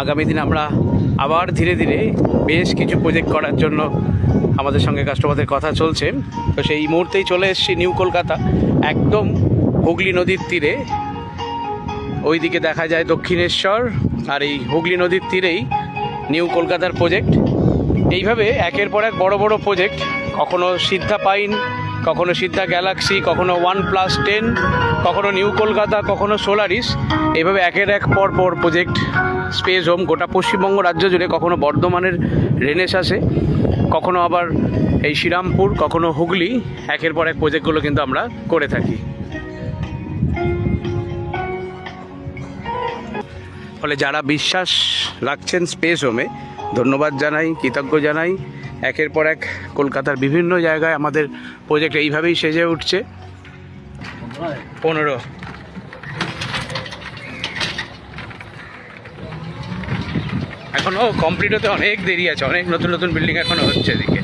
আগামী দিন আমরা আবার ধীরে ধীরে বেশ কিছু প্রজেক্ট করার জন্য আমাদের সঙ্গে কাস্টমারদের কথা চলছে। তো সেই মুহূর্তেই চলে এসেছি নিউ কলকাতা, একদম হুগলি নদীর তীরে। ওইদিকে দেখা যায় দক্ষিণেশ্বর, আর এই হুগলি নদীর তীরেই নিউ কলকাতার প্রজেক্ট। এইভাবে একের পর এক বড় বড় প্রজেক্ট, কখনো সিদ্ধা পাইন, কখনো সিদ্ধা গ্যালাক্সি, কখনো 1+10, কখনো নিউ কলকাতা, কখনো সোলারিস। এইভাবে একের এক পর পর প্রজেক্ট স্পেস হোম গোটা পশ্চিমবঙ্গ রাজ্য জুড়ে, কখনো বর্ধমানের রেনেসাসে, কখনো আবার এই শ্রীরামপুর, কখনো হুগলি, একের পর এক প্রজেক্টগুলো কিন্তু আমরা করে থাকি। ফলে যারা বিশ্বাস রাখছেন স্পেস হোমে, ধন্যবাদ জানাই, কৃতজ্ঞ জানাই। একের পর এক কলকাতার বিভিন্ন জায়গায় আমাদের প্রজেক্ট এইভাবেই সেজে উঠছে। 15 এখনও কমপ্লিট হতে অনেক দেরি আছে, অনেক নতুন নতুন বিল্ডিং এখনও হচ্ছে এদিকে।